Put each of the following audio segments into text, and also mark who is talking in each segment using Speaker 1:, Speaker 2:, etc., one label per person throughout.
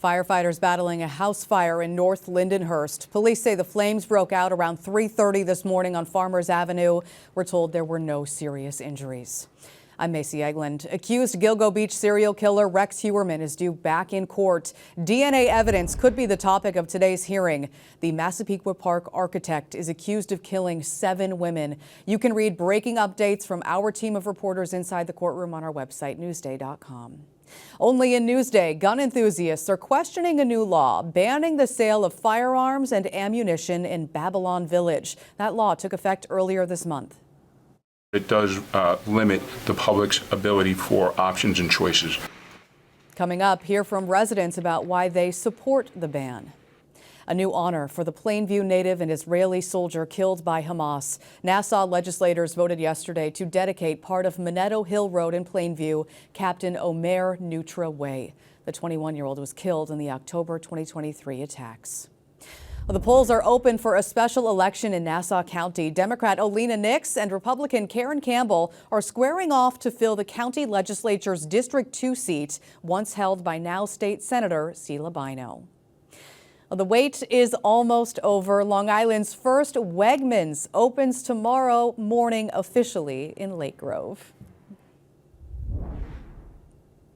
Speaker 1: Firefighters battling a house fire in North Lindenhurst. Police say the flames broke out around 3:30 this morning on Farmers Avenue. We're told there were no serious injuries. I'm Macy Egland. Accused Gilgo Beach serial killer Rex Heuermann is due back in court. DNA evidence could be the topic of today's hearing. The Massapequa Park architect is accused of killing 7 women. You can read breaking updates from our team of reporters inside the courtroom on our website, newsday.com. Only in Newsday, gun enthusiasts are questioning a new law banning the sale of firearms and ammunition in Babylon Village. That law took effect earlier this month.
Speaker 2: It does limit the public's ability for options and choices.
Speaker 1: Coming up, hear from residents about why they support the ban. A new honor for the Plainview native and Israeli soldier killed by Hamas. Nassau legislators voted yesterday to dedicate part of Minetto Hill Road in Plainview, Captain Omer Nutra Way. The 21-year-old was killed in the October 2023 attacks. Well, the polls are open for a special election in Nassau County. Democrat Olena Nix and Republican Karen Campbell are squaring off to fill the county legislature's District 2 seat, once held by now State Senator Sheila Bino. Well, the wait is almost over. Long Island's first Wegmans opens tomorrow morning officially in Lake Grove.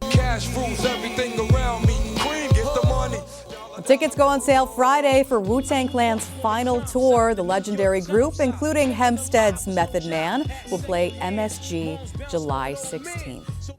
Speaker 3: Cash rules everything around me. Queen, get the money.
Speaker 1: Tickets go on sale Friday for Wu-Tang Clan's final tour. The legendary group, including Hempstead's Method Man, will play MSG July 16th.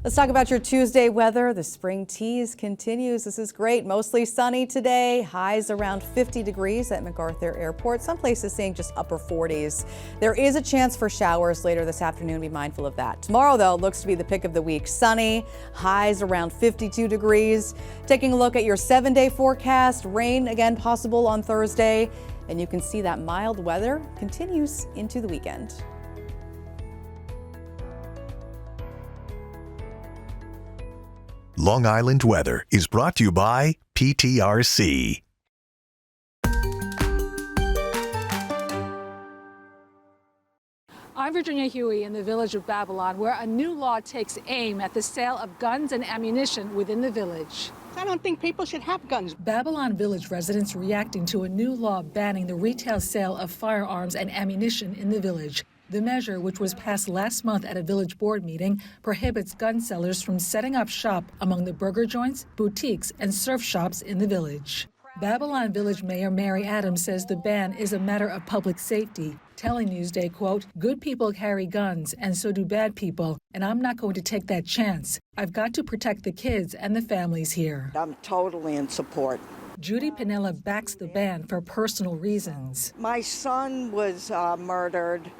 Speaker 1: Let's talk about your Tuesday weather. The spring tease continues. This is great. Mostly sunny today. Highs around 50 degrees at MacArthur Airport. Some places seeing just upper 40s. There is a chance for showers later this afternoon. Be mindful of that. Tomorrow, though, looks to be the pick of the week. Sunny. Highs around 52 degrees. Taking a look at your 7-day forecast. Rain again possible on Thursday. And you can see that mild weather continues into the weekend.
Speaker 4: Long Island weather is brought to you by PTRC.
Speaker 5: I'm Virginia Huey in the village of Babylon, where a new law takes aim at the sale of guns and ammunition within the village.
Speaker 6: I don't think people should have guns.
Speaker 5: Babylon Village residents reacting to a new law banning the retail sale of firearms and ammunition in the village. The measure, which was passed last month at a village board meeting, prohibits gun sellers from setting up shop among the burger joints, boutiques, and surf shops in the village. Babylon Village Mayor Mary Adams says the ban is a matter of public safety, telling Newsday, quote, "Good people carry guns, and so do bad people, and I'm not going to take that chance. I've got to protect the kids and the families here."
Speaker 6: I'm totally in support.
Speaker 5: Judy Pinella backs the ban for personal reasons.
Speaker 6: My son was murdered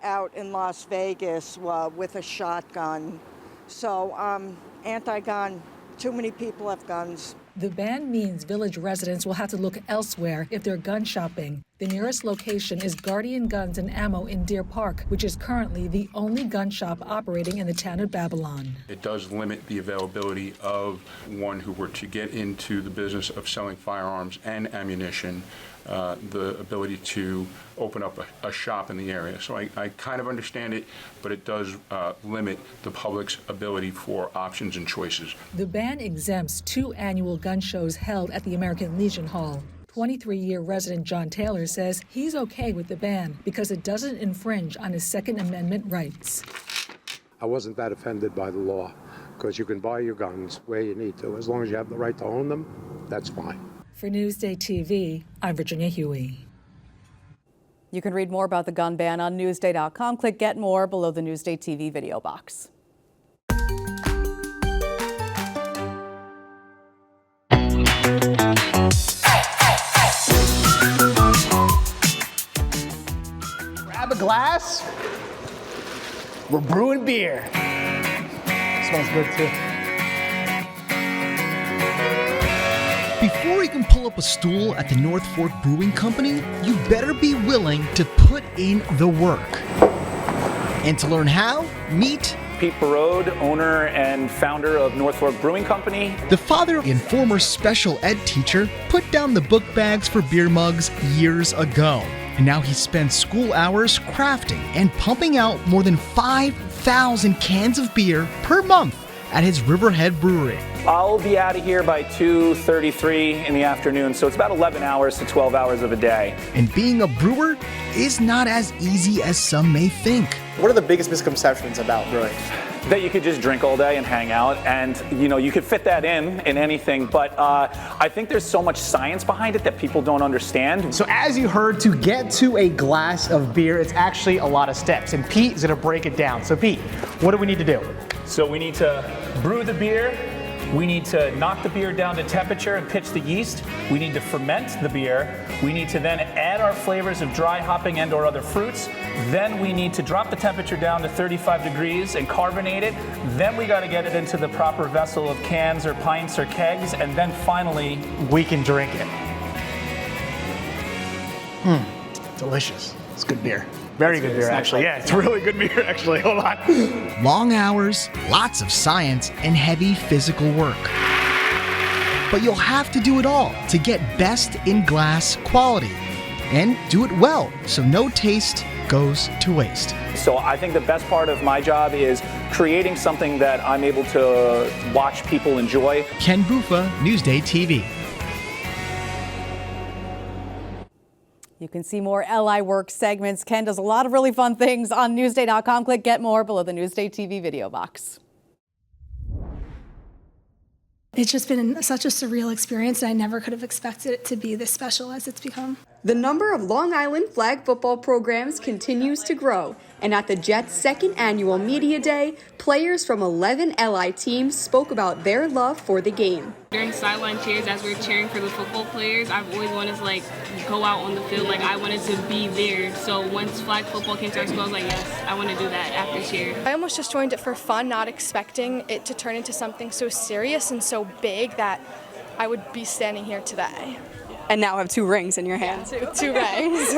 Speaker 6: out in Las Vegas with a shotgun. So anti-gun. Too many people have guns.
Speaker 5: The ban means village residents will have to look elsewhere if they're gun shopping. The nearest location is Guardian Guns and Ammo in Deer Park, which is currently the only gun shop operating in the town of Babylon.
Speaker 2: It does limit the availability of one who were to get into the business of selling firearms and ammunition, the ability to open up a shop in the area. So I kind of understand it, but it does limit the public's ability for options and choices.
Speaker 5: The ban exempts 2 annual gun shows held at the American Legion Hall. 23-year resident John Taylor says he's okay with the ban because it doesn't infringe on his Second Amendment rights.
Speaker 7: I wasn't that offended by the law because you can buy your guns where you need to. As long as you have the right to own them, that's fine.
Speaker 5: For Newsday TV, I'm Virginia Huey.
Speaker 1: You can read more about the gun ban on Newsday.com. Click Get More below the Newsday TV video box.
Speaker 8: Grab a glass. We're brewing beer. Smells good too.
Speaker 9: Before you can pull up a stool at the North Fork Brewing Company, you better be willing to put in the work. And to learn how, meet
Speaker 10: Pete Barode, owner and founder of North Fork Brewing Company.
Speaker 9: The father and former special ed teacher put down the book bags for beer mugs years ago. And now he spends school hours crafting and pumping out more than 5,000 cans of beer per month at his Riverhead Brewery.
Speaker 10: I'll be out of here by 2:33 in the afternoon, so it's about 11 hours to 12 hours of a day.
Speaker 9: And being a brewer is not as easy as some may think.
Speaker 8: What are the biggest misconceptions about brewing?
Speaker 10: That you could just drink all day and hang out, and you could fit that in anything, but I think there's so much science behind it that people don't understand.
Speaker 8: So as you heard, to get to a glass of beer, it's actually a lot of steps, and Pete is going to break it down. So Pete, what do we need to do?
Speaker 10: So we need to brew the beer. We need to knock the beer down to temperature and pitch the yeast. We need to ferment the beer. We need to then add our flavors of dry hopping and or other fruits. Then we need to drop the temperature down to 35 degrees and carbonate it. Then we got to get it into the proper vessel of cans or pints or kegs. And then finally,
Speaker 8: we can drink it. Delicious. It's good beer. Very good beer, actually. Yeah, it's really good beer, actually. Hold on.
Speaker 9: Long hours, lots of science, and heavy physical work. But you'll have to do it all to get best in glass quality. And do it well, so no taste goes to waste.
Speaker 10: So I think the best part of my job is creating something that I'm able to watch people enjoy.
Speaker 9: Ken Bufa, Newsday TV.
Speaker 1: You can see more LI Work segments. Ken does a lot of really fun things on Newsday.com. Click Get More below the Newsday TV video box.
Speaker 11: It's just been such a surreal experience, and I never could have expected it to be this special as it's become.
Speaker 12: The number of Long Island flag football programs continues to grow, and at the Jets' second annual Media Day, players from 11 LI teams spoke about their love for the game.
Speaker 13: During sideline cheers, as we were cheering for the football players, I've always wanted to go out on the field. I wanted to be there. So once flag football came to our school, I was like, yes, I want to do that after cheer.
Speaker 11: I almost just joined it for fun, not expecting it to turn into something so serious and so big that I would be standing here today.
Speaker 12: And now have 2 rings in your hand.
Speaker 11: Two rings.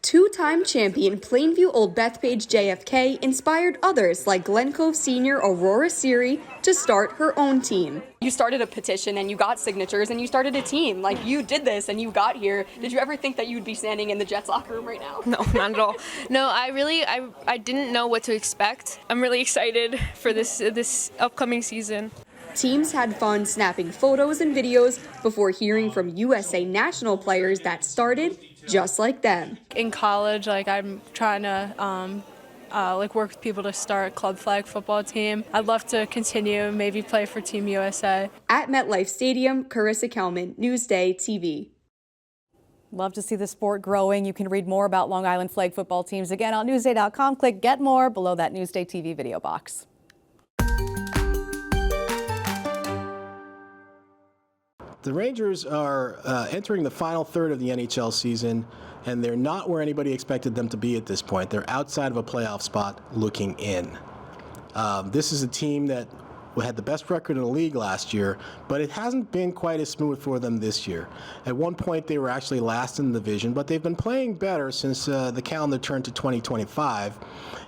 Speaker 12: Two-time champion Plainview Old Bethpage JFK inspired others like Glen Cove senior Aurora Siri to start her own team.
Speaker 14: You started a petition and you got signatures and you started a team. You did this and you got here. Did you ever think that you would be standing in the Jets locker room right now?
Speaker 15: No, not at all. No, I didn't know what to expect. I'm really excited for this upcoming season.
Speaker 12: Teams had fun snapping photos and videos before hearing from USA national players that started just like them.
Speaker 11: In college, I'm trying to work with people to start a club flag football team. I'd love to continue and maybe play for Team USA.
Speaker 12: At MetLife Stadium, Carissa Kelman, Newsday TV.
Speaker 1: Love to see the sport growing. You can read more about Long Island flag football teams again on Newsday.com. Click Get More below that Newsday TV video box.
Speaker 16: The Rangers are entering the final third of the NHL season, and they're not where anybody expected them to be at this point. They're outside of a playoff spot looking in. This is a team that had the best record in the league last year, but it hasn't been quite as smooth for them this year. At one point, they were actually last in the division, but they've been playing better since the calendar turned to 2025.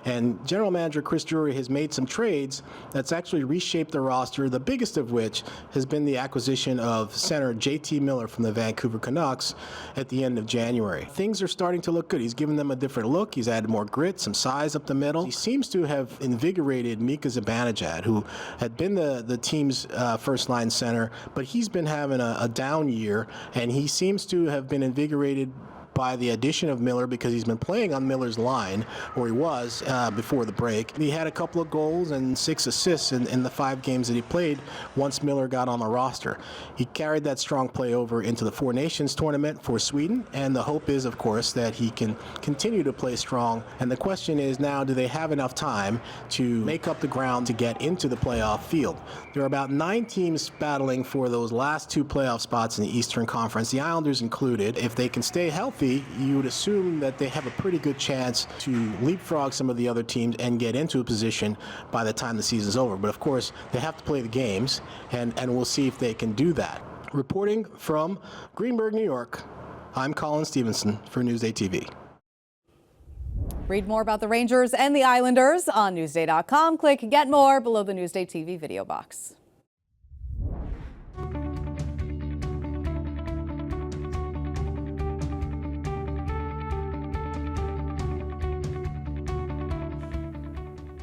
Speaker 16: And General Manager Chris Drury has made some trades that's actually reshaped the roster, the biggest of which has been the acquisition of center J.T. Miller from the Vancouver Canucks at the end of January. Things are starting to look good. He's given them a different look. He's added more grit, some size up the middle. He seems to have invigorated Mika Zibanejad, who had been the team's first-line center, but he's been having a down year, and he seems to have been invigorated by the addition of Miller because he's been playing on Miller's line, or he was before the break. He had a couple of goals and 6 assists in the 5 games that he played once Miller got on the roster. He carried that strong play over into the Four Nations tournament for Sweden, and the hope is, of course, that he can continue to play strong. And the question is now, do they have enough time to make up the ground to get into the playoff field? There are about 9 teams battling for those last 2 playoff spots in the Eastern Conference, the Islanders included. If they can stay healthy, you would assume that they have a pretty good chance to leapfrog some of the other teams and get into a position by the time the season's over. But of course, they have to play the games, and we'll see if they can do that. Reporting from Greenburgh, New York, I'm Colin Stevenson for Newsday TV.
Speaker 1: Read more about the Rangers and the Islanders on Newsday.com. Click Get More below the Newsday TV video box.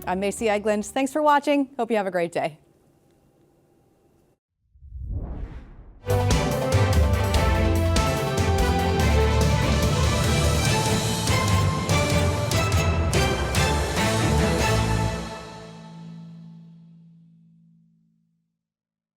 Speaker 1: I'm Macy Eglund. Thanks for watching. Hope you have a great day.